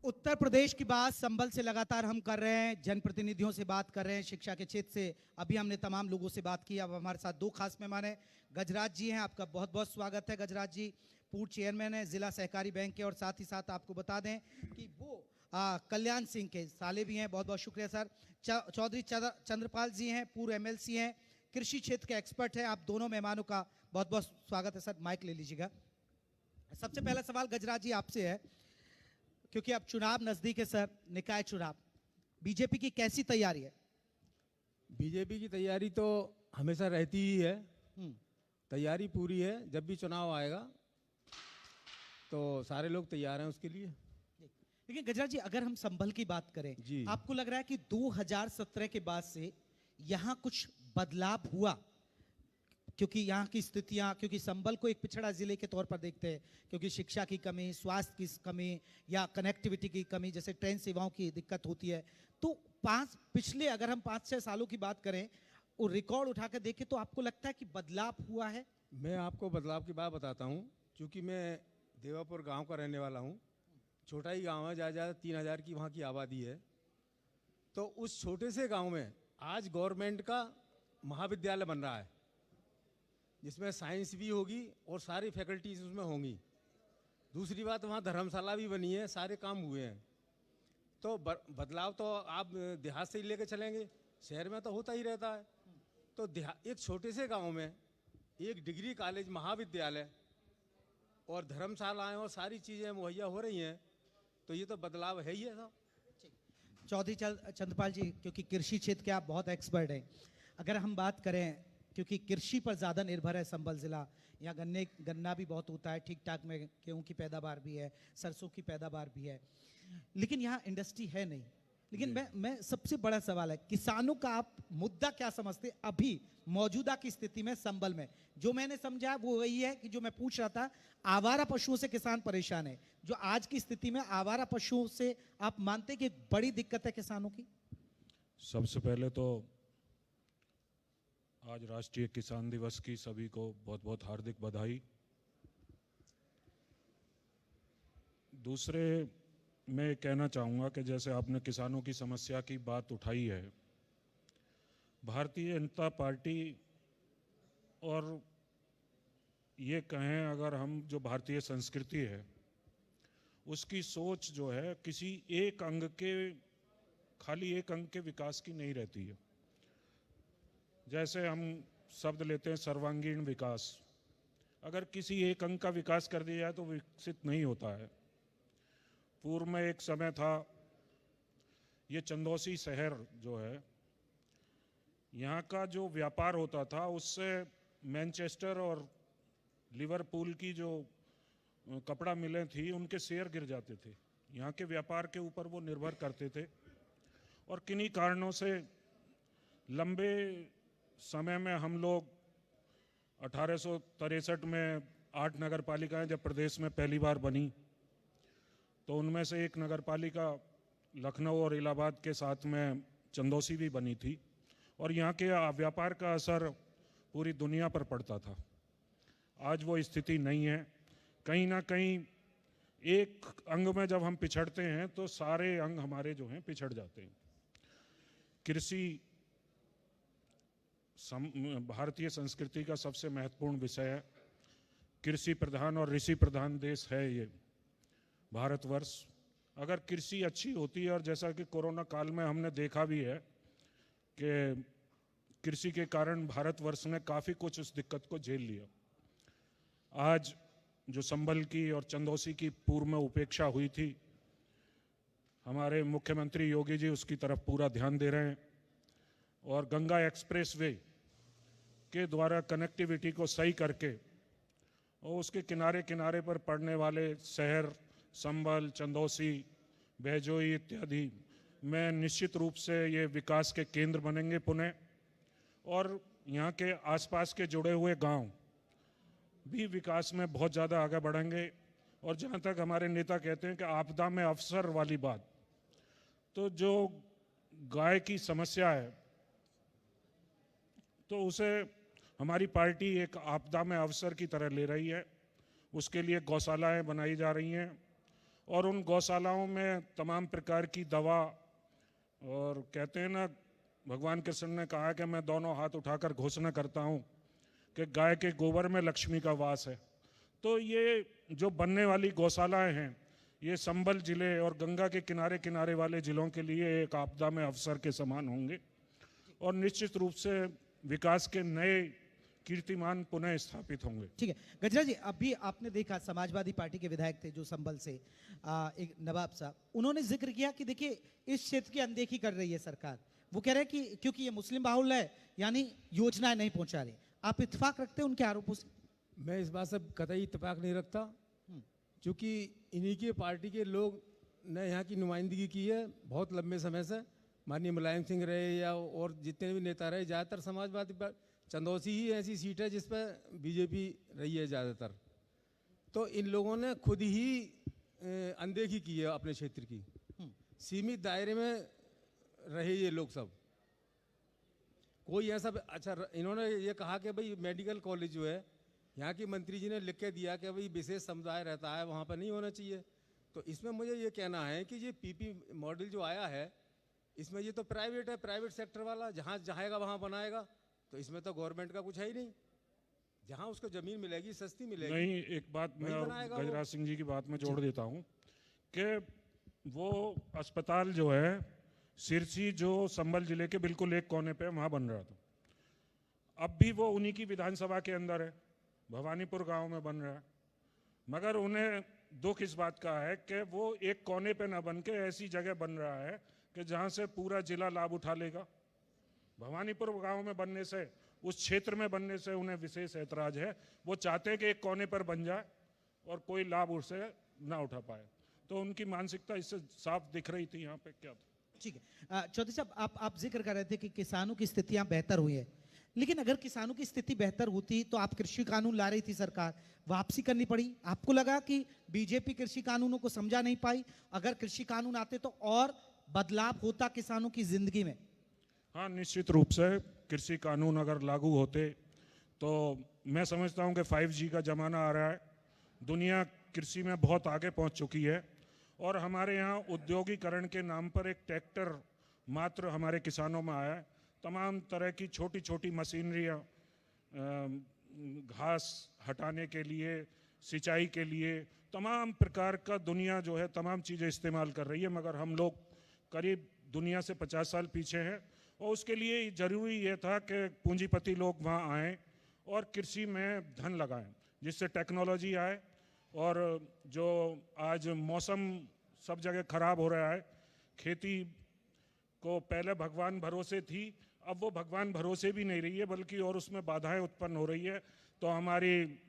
उत्तर प्रदेश की बात संभल से लगातार हम कर रहे हैं, जनप्रतिनिधियों से बात कर रहे हैं, शिक्षा के क्षेत्र से अभी हमने तमाम लोगों से बात की। अब हमारे साथ दो खास मेहमान हैं। गजराज जी हैं, आपका बहुत बहुत स्वागत है। गजराज जी पूर्व चेयरमैन है जिला सहकारी बैंक के, और साथ ही साथ आपको बता दें कि वो कल्याण सिंह के साले भी हैं। बहुत बहुत शुक्रिया सर। चौधरी चंद्रपाल जी हैं, पूर्व एमएलसी हैं, कृषि क्षेत्र के एक्सपर्ट हैं। आप दोनों मेहमानों का बहुत बहुत स्वागत है सर। माइक ले लीजिएगा। सबसे पहला सवाल गजराज जी आपसे है, क्योंकि अब चुनाव नजदीक है सर, निकाय चुनाव, बीजेपी की कैसी तैयारी है? बीजेपी की तैयारी तो हमेशा रहती ही है। तैयारी पूरी है। जब भी चुनाव आएगा तो सारे लोग तैयार हैं उसके लिए। लेकिन गजराज जी, अगर हम संभल की बात करें, जी। आपको लग रहा है कि 2017 के बाद से यहां कुछ बदलाव हुआ? क्योंकि यहाँ की स्थितियां, क्योंकि संभल को एक पिछड़ा जिले के तौर पर देखते हैं, क्योंकि शिक्षा की कमी, स्वास्थ्य की कमी या कनेक्टिविटी की कमी, जैसे ट्रेन सेवाओं की दिक्कत होती है। तो पिछले अगर हम 5-6 सालों की बात करें और रिकॉर्ड उठाकर देखें, तो आपको लगता है कि बदलाव हुआ है? मैं आपको बदलाव की बात बताता हूँ। क्योंकि मैं देवापुर गांव का रहने वाला हूँ। छोटा ही गांव है, ज़्यादा 3000 की वहाँ की आबादी है। तो उस छोटे से गांव में आज गवर्नमेंट का महाविद्यालय बन रहा है, जिसमें साइंस भी होगी और सारी फैकल्टीज उसमें होंगी। दूसरी बात, वहाँ धर्मशाला भी बनी है, सारे काम हुए हैं। तो बदलाव तो आप देहात से ही लेके चलेंगे, शहर में तो होता ही रहता है। तो एक छोटे से गांव में एक डिग्री कॉलेज, महाविद्यालय और धर्मशालाएं और सारी चीज़ें मुहैया हो रही हैं, तो ये तो बदलाव है ही है साहब। चौधरी चंद्रपाल जी, क्योंकि कृषि क्षेत्र के आप बहुत एक्सपर्ट हैं, अगर हम बात करें, क्योंकि कृषि पर ज़्यादा निर्भर है संभल ज़िला, यहाँ गन्ना भी बहुत होता है, ठीक ठाक में गेहूं की पैदावार भी है, सरसों की पैदावार भी है, लेकिन यहाँ इंडस्ट्री है नहीं। लेकिन मैं सबसे बड़ा सवाल है, किसानों का आप मुद्दा क्या समझते हैं अभी मौजूदा की स्थिति में संभल में? जो मैंने समझा वो वही है कि जो मैं पूछ रहा था, आवारा पशुओं से किसान परेशान है। जो आज की स्थिति में आवारा पशुओं से आप मानते कि बड़ी दिक्कत है किसानों की? सबसे पहले तो आज राष्ट्रीय किसान दिवस की सभी को बहुत बहुत हार्दिक बधाई। दूसरे, मैं कहना चाहूँगा कि जैसे आपने किसानों की समस्या की बात उठाई है, भारतीय जनता पार्टी, और ये कहें अगर हम जो भारतीय संस्कृति है उसकी सोच जो है किसी एक अंग के, खाली एक अंग के विकास की नहीं रहती है। जैसे हम शब्द लेते हैं सर्वांगीण विकास, अगर किसी एक अंग का विकास कर दिया जाए तो विकसित नहीं होता है। पूर्व में एक समय था, ये चंदौसी शहर जो है, यहाँ का जो व्यापार होता था उससे मैनचेस्टर और लिवरपूल की जो कपड़ा मिलें थी उनके शेयर गिर जाते थे। यहाँ के व्यापार के ऊपर वो निर्भर करते थे, और किन्हीं कारणों से लंबे समय में हम लोग 1863 में 8 नगर पालिकाएं जब प्रदेश में पहली बार बनी, तो उनमें से एक नगर पालिका लखनऊ और इलाहाबाद के साथ में चंदौसी भी बनी थी, और यहाँ के व्यापार का असर पूरी दुनिया पर पड़ता था। आज वो स्थिति नहीं है। कहीं ना कहीं एक अंग में जब हम पिछड़ते हैं तो सारे अंग हमारे जो हैं पिछड़ जाते हैं। कृषि भारतीय संस्कृति का सबसे महत्वपूर्ण विषय है। कृषि प्रधान और ऋषि प्रधान देश है ये भारतवर्ष। अगर कृषि अच्छी होती है, और जैसा कि कोरोना काल में हमने देखा भी है कि कृषि के कारण भारतवर्ष ने काफ़ी कुछ उस दिक्कत को झेल लिया। आज जो संभल की और चंदौसी की पूर्व में उपेक्षा हुई थी, हमारे मुख्यमंत्री योगी जी उसकी तरफ पूरा ध्यान दे रहे हैं, और गंगा एक्सप्रेसवे के द्वारा कनेक्टिविटी को सही करके और उसके किनारे किनारे पर पड़ने वाले शहर संभल, चंदौसी, बैजोई इत्यादि में निश्चित रूप से ये विकास के केंद्र बनेंगे पुनः, और यहाँ के आसपास के जुड़े हुए गांव भी विकास में बहुत ज़्यादा आगे बढ़ेंगे। और जहाँ तक हमारे नेता कहते हैं कि आपदा में अवसर वाली बात, तो जो गाय की समस्या है, तो उसे हमारी पार्टी एक आपदा में अवसर की तरह ले रही है। उसके लिए गौशालाएं बनाई जा रही हैं, और उन गौशालाओं में तमाम प्रकार की दवा, और कहते हैं ना, भगवान कृष्ण ने कहा कि मैं दोनों हाथ उठाकर घोषणा करता हूँ कि गाय के गोबर में लक्ष्मी का वास है। तो ये जो बनने वाली गौशालाएं हैं, ये संबल जिले और गंगा के किनारे किनारे वाले जिलों के लिए एक आपदा में अवसर के समान होंगे और निश्चित रूप से विकास के नए कीर्तिमान पुनः स्थापित होंगे। ठीक है गजराज जी, अभी आपने देखा समाजवादी पार्टी के विधायक थे जो संबल से, एक नवाब साहब, उन्होंने जिक्र किया कि देखिए इस क्षेत्र की अनदेखी कर रही है सरकार। वो कह रहे हैं कि क्योंकि ये मुस्लिम बाहुल्य है यानी योजनाएं नहीं पहुंचा रही। आप इत्तेफाक रखते हैं उनके आरोपों से? मैं इस बात से कतई इत्तेफाक नहीं रखता, क्योंकि इन्हीं की पार्टी के लोग ने यहाँ की नुमाइंदगी की है बहुत लंबे समय से। माननीय मुलायम सिंह रहे या और जितने भी नेता रहे, ज़्यादातर समाजवादी चंदौसी ही ऐसी सीट है जिस पर बीजेपी रही है ज़्यादातर। तो इन लोगों ने खुद ही अनदेखी की है अपने क्षेत्र की। सीमित दायरे में रहे ये लोग सब। कोई ऐसा अच्छा, इन्होंने ये कहा कि भाई मेडिकल कॉलेज जो है, यहाँ की मंत्री जी ने लिख के दिया कि भाई विशेष समुदाय रहता है वहाँ पर नहीं होना चाहिए। तो इसमें मुझे ये कहना है कि ये पीपी मॉडल जो आया है, इसमें ये तो प्राइवेट है, प्राइवेट सेक्टर वाला, जहाँ चाहेगा वहाँ बनाएगा। तो इसमें तो गवर्नमेंट का कुछ है ही नहीं। जहाँ उसको जमीन मिलेगी, सस्ती मिलेगी। नहीं, एक बात मैं गजराज सिंह जी की बात में जोड़ देता हूँ कि वो अस्पताल जो है सिरसी, जो संबल जिले के बिल्कुल एक कोने पे वहाँ बन रहा था। अब भी वो उन्हीं की विधानसभा के अंदर है, भवानीपुर गांव में बन रहा है। मगर उन्हें दुख इस बात का है कि वो एक कोने पे न बन के ऐसी जगह बन रहा है कि जहाँ से पूरा जिला लाभ उठा लेगा। भवानीपुर गांव में बनने से, उस क्षेत्र में बनने से उन्हें विशेष ऐतराज है। वो चाहते हैं कि एक कोने पर बन जाए और कोई लाभ उससे ना उठा पाए। तो उनकी मानसिकता इससे साफ दिख रही थी यहाँ पे। क्या था? ठीक है चौधरी साहब, आप जिक्र कर रहे थे कि किसानों की स्थितियां बेहतर हुई है, लेकिन अगर किसानों की स्थिति बेहतर होती तो आप कृषि कानून ला रही थी सरकार, वापसी करनी पड़ी। आपको लगा कि बीजेपी कृषि कानूनों को समझा नहीं पाई? अगर कृषि कानून आते तो और बदलाव होता किसानों की जिंदगी में? हाँ, निश्चित रूप से कृषि कानून अगर लागू होते तो मैं समझता हूँ कि 5G का ज़माना आ रहा है। दुनिया कृषि में बहुत आगे पहुँच चुकी है और हमारे यहाँ औद्योगिकरण के नाम पर एक ट्रैक्टर मात्र हमारे किसानों में आया है। तमाम तरह की छोटी छोटी मशीनरियाँ, घास हटाने के लिए, सिंचाई के लिए, तमाम प्रकार का दुनिया जो है तमाम चीज़ें इस्तेमाल कर रही है। मगर हम लोग करीब दुनिया से 50 साल पीछे हैं और उसके लिए ज़रूरी ये था कि पूंजीपति लोग वहाँ आएँ और कृषि में धन लगाएं, जिससे टेक्नोलॉजी आए। और जो आज मौसम सब जगह खराब हो रहा है, खेती को पहले भगवान भरोसे थी, अब वो भगवान भरोसे भी नहीं रही है, बल्कि और उसमें बाधाएं उत्पन्न हो रही है। तो हमारी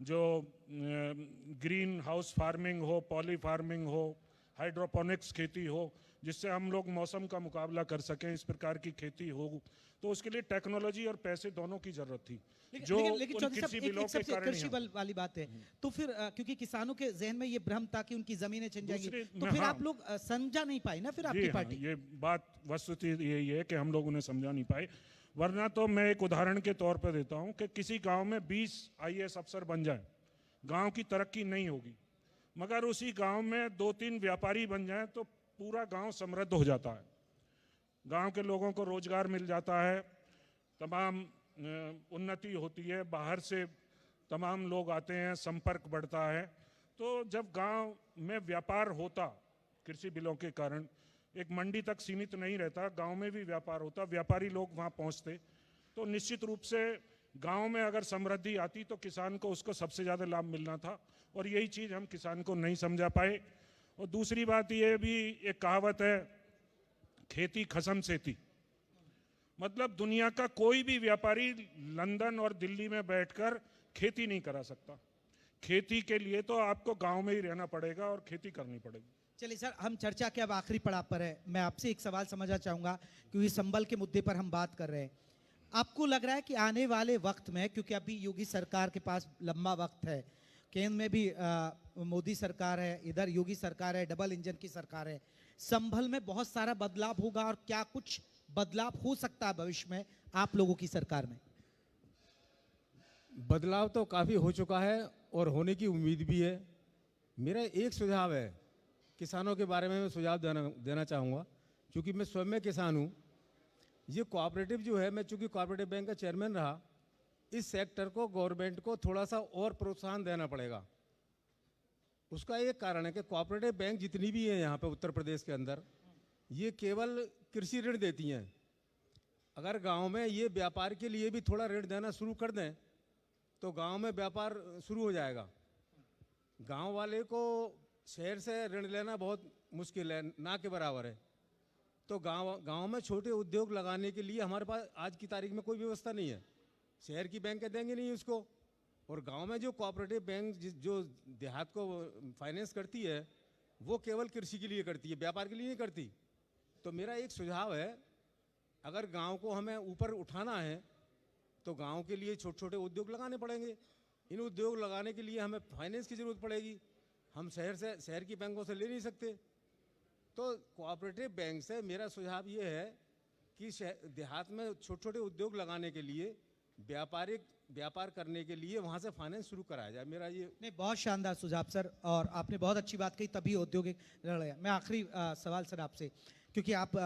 जो ग्रीन हाउस फार्मिंग हो, पॉली फार्मिंग हो, हाइड्रोपोनिक्स खेती हो, जिससे हम लोग मौसम का मुकाबला कर सकें, इस प्रकार की खेती हो, तो उसके लिए टेक्नोलॉजी और पैसे दोनों की जरूरत थी। जो लेकिन चौधरी साहब, एक सबसे कृषि बल वाली बात है, तो फिर क्योंकि किसानों के जहन में ये भ्रम था कि उनकी जमीनें छिन जाएंगी, तो फिर आप लोग समझा नहीं पाए ना फिर आपकी पार्टी? ये बात वस्तुतः यही है कि हम लोग उन्हें समझा नहीं पाए। वरना तो मैं एक उदाहरण के तौर पर देता हूं कि किसी गांव में 20 IAS अफसर बन जाए, गांव की तरक्की नहीं होगी। मगर उसी गांव में 2-3 व्यापारी बन जाएं तो पूरा गांव समृद्ध हो जाता है। गांव के लोगों को रोजगार मिल जाता है, तमाम उन्नति होती है, बाहर से तमाम लोग आते हैं, संपर्क बढ़ता है। तो जब गांव में व्यापार होता, कृषि बिलों के कारण एक मंडी तक सीमित नहीं रहता, गांव में भी व्यापार होता, व्यापारी लोग वहां पहुंचते, तो निश्चित रूप से गांव में अगर समृद्धि आती तो किसान को उसको सबसे ज़्यादा लाभ मिलना था। और यही चीज़ हम किसान को नहीं समझा पाए। और दूसरी बात ये भी, एक कहावत है, खेती खसम से थी। मतलब दुनिया का कोई भी व्यापारी लंदन और दिल्ली में बैठकर खेती नहीं करा सकता। खेती के लिए तो आपको गांव में ही रहना पड़ेगा और खेती करनी पड़ेगी। चलिए सर, हम चर्चा के अब आखिरी पड़ाव पर है। मैं आपसे एक सवाल समझना चाहूंगा, क्योंकि संबल के मुद्दे पर हम बात कर रहे हैं। आपको लग रहा है कि आने वाले वक्त में, क्योंकि अभी योगी सरकार के पास लंबा वक्त है, केंद्र में भी मोदी सरकार है, इधर योगी सरकार है, डबल इंजन की सरकार है, संभल में बहुत सारा बदलाव होगा, और क्या कुछ बदलाव हो सकता है भविष्य में आप लोगों की सरकार में? बदलाव तो काफ़ी हो चुका है और होने की उम्मीद भी है। मेरा एक सुझाव है किसानों के बारे में मैं सुझाव देना चाहूँगा, क्योंकि मैं स्वयं में किसान हूँ। ये कोऑपरेटिव जो है, मैं चूँकि कोऑपरेटिव बैंक का चेयरमैन रहा, इस सेक्टर को गवर्नमेंट को थोड़ा सा और प्रोत्साहन देना पड़ेगा। उसका एक कारण है कि कोऑपरेटिव बैंक जितनी भी है यहाँ पे उत्तर प्रदेश के अंदर, ये केवल कृषि ऋण देती हैं। अगर गांव में ये व्यापार के लिए भी थोड़ा ऋण देना शुरू कर दें तो गांव में व्यापार शुरू हो जाएगा। गांव वाले को शहर से ऋण लेना बहुत मुश्किल है, ना के बराबर है। तो गांव में छोटे उद्योग लगाने के लिए हमारे पास आज की तारीख में कोई व्यवस्था नहीं है। शहर की बैंक देंगे नहीं उसको, और गांव में जो कोऑपरेटिव बैंक जो देहात को फाइनेंस करती है वो केवल कृषि के लिए करती है, व्यापार के लिए नहीं करती। तो मेरा एक सुझाव है, अगर गांव को हमें ऊपर उठाना है तो गांव के लिए छोटे छोटे उद्योग लगाने पड़ेंगे। इन उद्योग लगाने के लिए हमें फाइनेंस की ज़रूरत पड़ेगी। हम शहर की बैंकों से ले नहीं सकते। तो कोऑपरेटिव बैंक से मेरा सुझाव ये है कि देहात में छोटे छोटे उद्योग लगाने के लिए, व्यापार करने के लिए वहाँ से फाइनेंस शुरू कराया जाए। मेरा ये नहीं, बहुत शानदार सुझाव सर, और आपने बहुत अच्छी बात कही, तभी औद्योगिक रण। मैं आखिरी सवाल सर आपसे, क्योंकि आप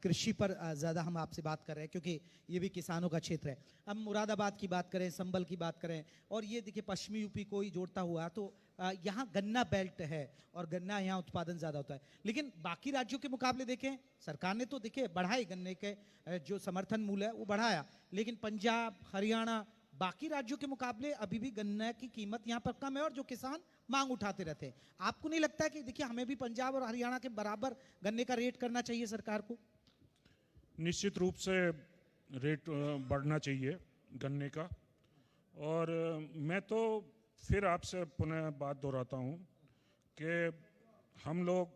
कृषि पर ज़्यादा हम आपसे बात कर रहे हैं, क्योंकि ये भी किसानों का क्षेत्र है। हम मुरादाबाद की बात करें, संभल की बात करें, और ये देखिए पश्चिमी यूपी को ही जोड़ता हुआ, तो यहाँ गन्ना बेल्ट है और गन्ना यहाँ उत्पादन ज़्यादा होता है। लेकिन बाकी राज्यों के मुकाबले देखें, सरकार ने तो देखिए बढ़ाई गन्ने के जो समर्थन मूल्य है वो बढ़ाया, लेकिन पंजाब, हरियाणा, बाकी राज्यों के मुकाबले अभी भी गन्ना की कीमत यहाँ पर कम है, और जो किसान मांग उठाते रहते हैं। आपको नहीं लगता कि देखिए हमें भी पंजाब और हरियाणा के बराबर गन्ने का रेट करना चाहिए सरकार को? निश्चित रूप से रेट बढ़ना चाहिए गन्ने का। और मैं तो फिर आपसे पुनः बात दोहराता हूँ कि हम लोग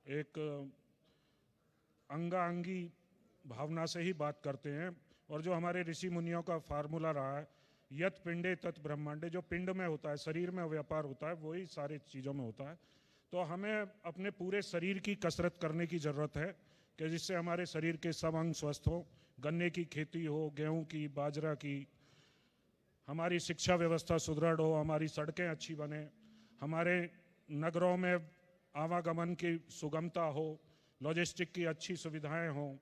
एक अंगाअंगी भावना से ही बात करते हैं, और जो हमारे ऋषि मुनियों का फार्मूला रहा है, यत पिंडे तत् ब्रह्मांडे, जो पिंड में होता है, शरीर में व्यापार होता है, वही सारी चीज़ों में होता है। तो हमें अपने पूरे शरीर की कसरत करने की ज़रूरत है कि जिससे हमारे शरीर के सब अंग स्वस्थ हो। गन्ने की खेती हो, गेहूं की, बाजरा की, हमारी शिक्षा व्यवस्था सुदृढ़ हो, हमारी सड़कें अच्छी बने, हमारे नगरों में आवागमन की सुगमता हो, लॉजिस्टिक की अच्छी सुविधाएं हो,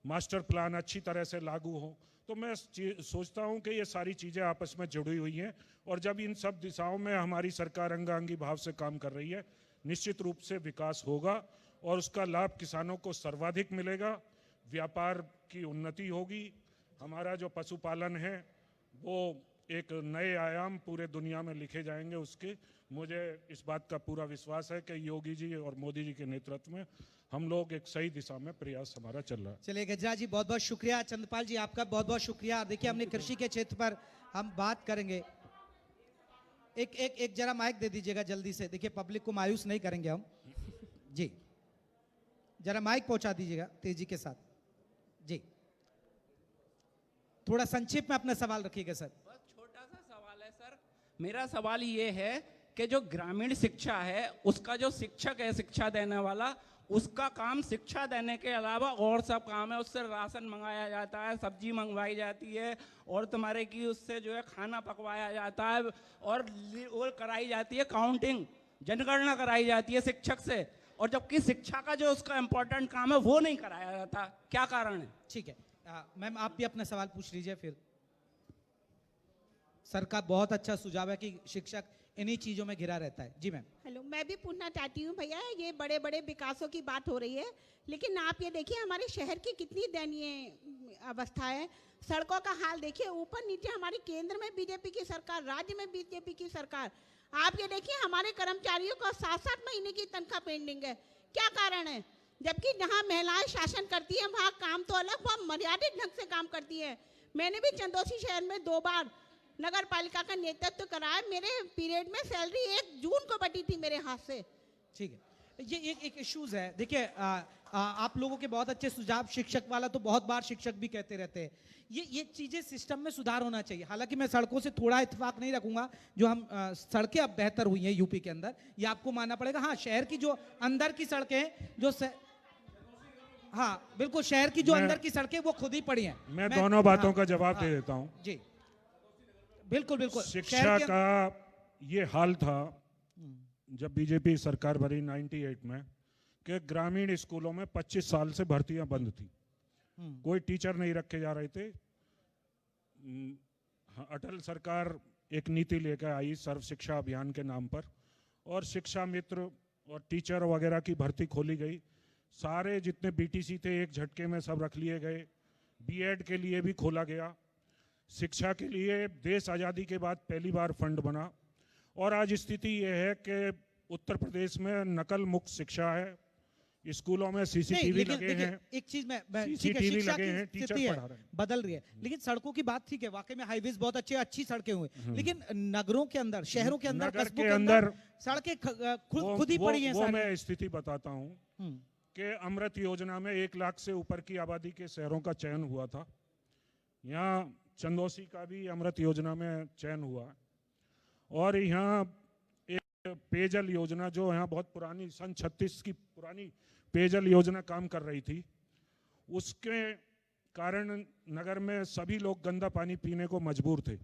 मास्टर प्लान अच्छी तरह से लागू हो। तो मैं सोचता हूं कि ये सारी चीज़ें आपस में जुड़ी हुई हैं, और जब इन सब दिशाओं में हमारी सरकार अंगाअंगी भाव से काम कर रही है, निश्चित रूप से विकास होगा और उसका लाभ किसानों को सर्वाधिक मिलेगा। व्यापार की उन्नति होगी, हमारा जो पशुपालन है वो एक नए आयाम पूरे दुनिया में लिखे जाएंगे उसके। मुझे इस बात का पूरा विश्वास है कि योगी जी और मोदी जी के नेतृत्व में हम लोग एक सही दिशा में प्रयास हमारा चल रहा है। चलिए गजराज जी, बहुत बहुत शुक्रिया। चंद्रपाल जी, आपका बहुत बहुत शुक्रिया। देखिए हमने कृषि के क्षेत्र पर हम बात करेंगे। एक जरा माइक दे दीजिएगा जल्दी से, देखिए पब्लिक को मायूस नहीं करेंगे हम जी। जरा माइक पहुंचा दीजिएगा तेजी के साथ जी। थोड़ा संक्षेप में अपना सवाल रखिएगा सर। बस छोटा सा सवाल है सर। मेरा सवाल ये है कि जो ग्रामीण शिक्षा है, उसका जो शिक्षक है, शिक्षा देने वाला, उसका काम शिक्षा देने के अलावा और सब काम है। उससे राशन मंगाया जाता है, सब्जी मंगवाई जाती है, और तुम्हारे की उससे जो है खाना पकवाया जाता है, और कराई जाती है काउंटिंग, जनगणना कराई जाती है शिक्षक से, और जबकि शिक्षा का जो उसका इम्पोर्टेंट काम है वो नहीं कराया जाता। क्या कारण है? ठीक है मैम, आप भी अपना सवाल पूछ लीजिए फिर। सर का बहुत अच्छा सुझाव है कि शिक्षक इन्हीं चीजों में घिरा रहता है। जी मैम। हेलो, मैं भी पूछना चाहती हूँ भैया, ये बड़े बड़े विकासों की बात हो रही है, लेकिन आप ये देखिए हमारे शहर की कितनी दयनीय अवस्था है। सड़कों का हाल देखिए, ऊपर नीचे हमारी केंद्र में बीजेपी की सरकार, राज्य में बीजेपी की सरकार। आप ये देखिए हमारे कर्मचारियों को 7-7 महीने की तनख्वाह पेंडिंग है। क्या कारण है? जबकि जहाँ महिलाएं शासन करती हैं वहाँ काम तो अलग, वहाँ मर्यादित ढंग से काम करती है। मैंने भी चंदौसी शहर में 2 बार नगर पालिका का नेतृत्व कराया। मेरे पीरियड में सैलरी 1 जून को बटी थी मेरे हाथ से। ठीक है, ये एक इश्यूज है। देखिए आप लोगों के बहुत अच्छे सुझाव, शिक्षक वाला तो बहुत बार शिक्षक भी कहते रहते हैं। ये चीजें सिस्टम में सुधार होना चाहिए। हालांकि मैं सड़कों से थोड़ा इत्तेफाक नहीं रखूंगा, जो हम सड़कें अब बेहतर हुई हैं यूपी के अंदर, ये आपको मानना पड़ेगा। हाँ, शहर की जो अंदर की सड़कें हैं, जो हाँ बिल्कुल, शहर की जो अंदर की सड़कें वो खुद ही पड़ी हैं। मैं दोनों बातों का जवाब दे देता हूँ जी। बिल्कुल बिल्कुल। शिक्षा का ये हाल था जब बीजेपी सरकार बनी 98 में कि ग्रामीण स्कूलों में 25 साल से भर्तियां बंद थी, कोई टीचर नहीं रखे जा रहे थे। अटल सरकार एक नीति लेकर आई सर्व शिक्षा अभियान के नाम पर, और शिक्षा मित्र और टीचर वगैरह की भर्ती खोली गई। सारे जितने बीटीसी थे एक झटके में सब रख लिए गए। बीएड के लिए भी खोला गया। शिक्षा के लिए देश आज़ादी के बाद पहली बार फंड बना, और आज स्थिति यह है कि उत्तर प्रदेश में नकल मुक्त शिक्षा है। स्कूलों में सीसीटीवी लगे हैं, एक चीज में ठीक है, सीसीटीवी शिक्षा लगे की हैं, टीचर स्थिति है, पढ़ा रहे हैं। बदल रही है, लेकिन सड़कों की बात ठीक है, वाकई में हाईवेज बहुत अच्छी सड़कें हुई, लेकिन नगरों के अंदर, शहरों के अंदर, नगर कस्बों के के अंदर अंदर सड़कें खुद ही पड़ी हैं वो सारी। मैं स्थिति बताता हूँ हम्म, कि अमृत योजना में 1 लाख से ऊपर की आबादी के शहरों का चयन हुआ था। यहाँ चंदौसी का भी अमृत योजना में चयन हुआ, और यहाँ एक पेयजल योजना जो यहाँ बहुत पुरानी सन 36 की पुरानी पेयजल योजना काम कर रही थी, उसके कारण नगर में सभी लोग गंदा पानी पीने को मजबूर थे।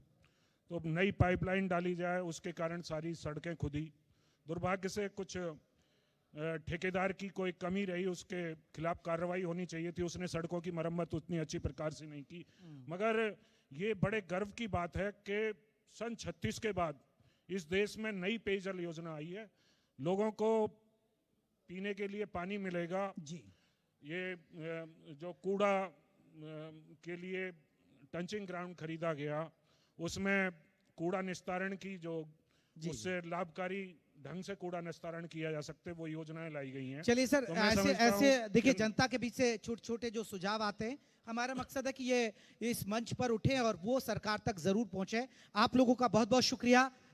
तो नई पाइपलाइन डाली जाए, उसके कारण सारी सड़कें खुदी। दुर्भाग्य से कुछ ठेकेदार की कोई कमी रही, उसके खिलाफ कार्रवाई होनी चाहिए थी, उसने सड़कों की मरम्मत उतनी अच्छी प्रकार से नहीं की। मगर ये बड़े गर्व की बात है कि सन 36 के बाद इस देश में नई पेयजल योजना आई है, लोगों को पीने के लिए पानी मिलेगा जी। ये जो कूड़ा के लिए टंचिंग ग्राउंड खरीदा गया, उसमें कूड़ा निस्तारण की जो उससे लाभकारी ढंग से कूड़ा निस्तारण किया जा सकते, वो योजनाएं लाई गई हैं। चलिए सर, तो मैं ऐसे समझता ऐसे हूं देखिए, कि- जनता के बीच से छोटे छोटे जो सुझाव आते हैं, हमारा मकसद है कि ये इस मंच पर उठे और वो सरकार तक जरूर पहुंचे। आप लोगों का बहुत बहुत शुक्रिया।